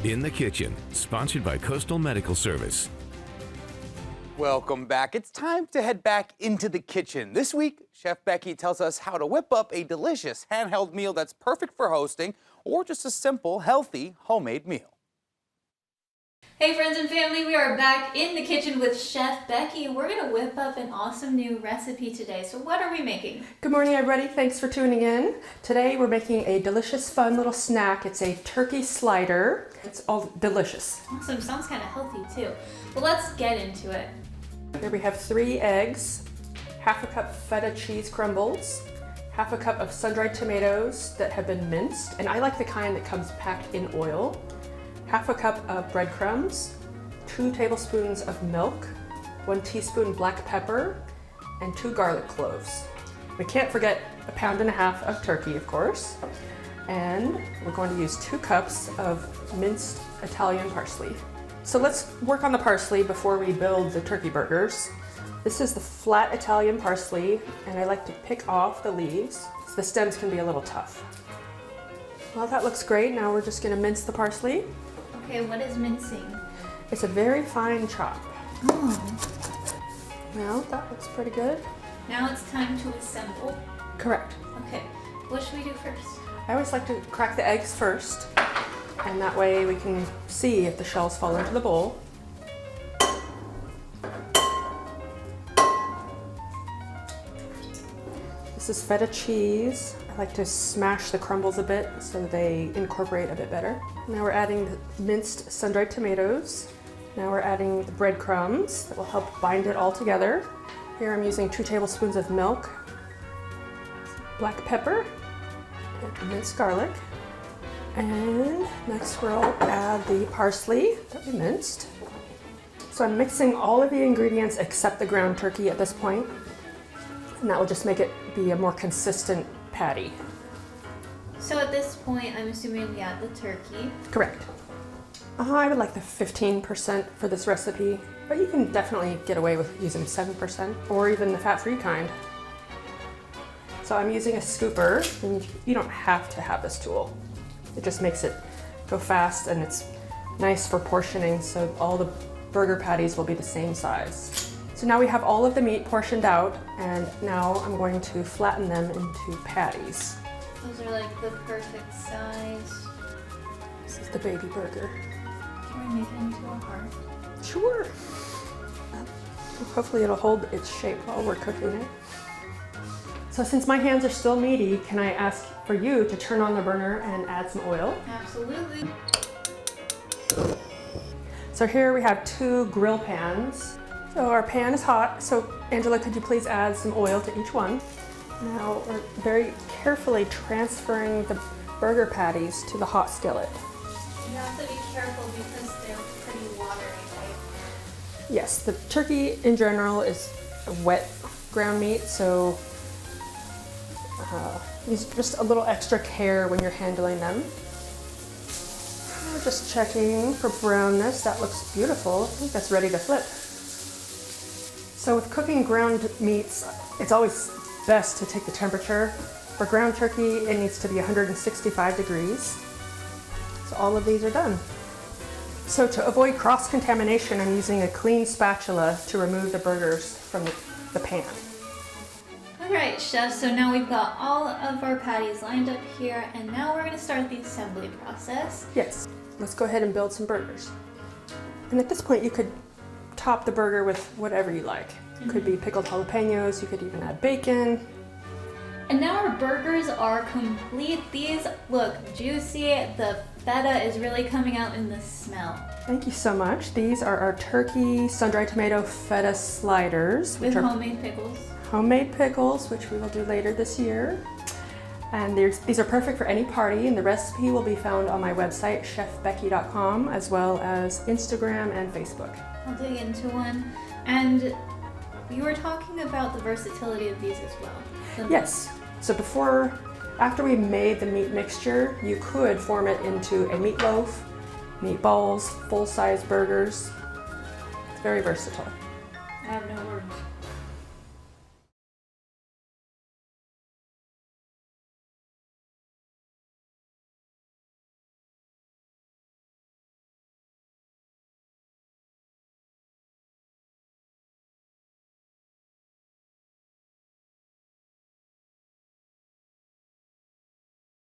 In the Kitchen, sponsored by Coastal Medical Service. Welcome back. It's time to head back into the kitchen. This week, Chef Becky tells us how to whip up a delicious handheld meal that's perfect for hosting or just a simple, healthy, homemade meal. Hey friends and family, we are back in the kitchen with Chef Becky. We're going to whip up an awesome new recipe today. So what are we making? Good morning everybody, thanks for tuning in. Today we're making a delicious fun little snack. It's a turkey slider. It's all delicious. Awesome, sounds kind of healthy too. Well, let's get into it. Here we have 3 eggs, half a cup feta cheese crumbles, half a cup of sun-dried tomatoes that have been minced, and I like the kind that comes packed in oil, half a cup of breadcrumbs, 2 tablespoons of milk, 1 teaspoon black pepper, and 2 garlic cloves. We can't forget a pound and a half of turkey, of course, and we're going to use 2 cups of minced Italian parsley. So let's work on the parsley before we build the turkey burgers. This is the flat Italian parsley, and I like to pick off the leaves, so the stems can be a little tough. Well, that looks great. Now we're just going to mince the parsley. Okay, what is mincing? It's a very fine chop. Oh. Well, that looks pretty good. Now it's time to assemble. Correct. Okay, what should we do first? I always like to crack the eggs first, and that way we can see if the shells fall into the bowl. This is feta cheese. I like to smash the crumbles a bit so they incorporate a bit better. Now we're adding the minced sun-dried tomatoes. Now we're adding the breadcrumbs that will help bind it all together. Here I'm using 2 tablespoons of milk, black pepper, and minced garlic. And next we'll add the parsley that we minced. So I'm mixing all of the ingredients except the ground turkey at this point, and that will just make it be a more consistent patty. So at this point, I'm assuming we add the turkey. Correct. I would like the 15% for this recipe, but you can definitely get away with using 7% or even the fat-free kind. So I'm using a scooper, and you don't have to have this tool. It just makes it go fast, and it's nice for portioning, so all the burger patties will be the same size. So now we have all of the meat portioned out, and now I'm going to flatten them into patties. Those are like the perfect size. This is the baby burger. Can we make it into a heart? Sure. Hopefully it'll hold its shape while we're cooking it. So since my hands are still meaty, can I ask for you to turn on the burner and add some oil? Absolutely. So here we have 2 grill pans. So our pan is hot, so Angela, could you please add some oil to each one? Now we're very carefully transferring the burger patties to the hot skillet. You have to be careful because they're pretty watery, right? Yes, the turkey in general is a wet ground meat, so use just a little extra care when you're handling them. We're just checking for brownness. That looks beautiful. I think that's ready to flip. So with cooking ground meats, it's always best to take the temperature. For ground turkey, it needs to be 165 degrees. So all of these are done. So to avoid cross-contamination, I'm using a clean spatula to remove the burgers from the pan. Alright, Chef, so now we've got all of our patties lined up here, and now we're going to start the assembly process. Yes, let's go ahead and build some burgers. And at this point, you could top the burger with whatever you like. It could be pickled jalapenos, you could even add bacon. And now our burgers are complete. These look juicy. The feta is really coming out in the smell. Thank you so much. These are our turkey sun-dried tomato feta sliders. With homemade pickles. Homemade pickles, which we will do later this year. And these are perfect for any party, and the recipe will be found on my website, chefbecky.com, as well as Instagram and Facebook. I'll dig into one. And you were talking about the versatility of these as well. Yes. So after we made the meat mixture, you could form it into a meatloaf, meatballs, full-size burgers. It's very versatile. I have no words.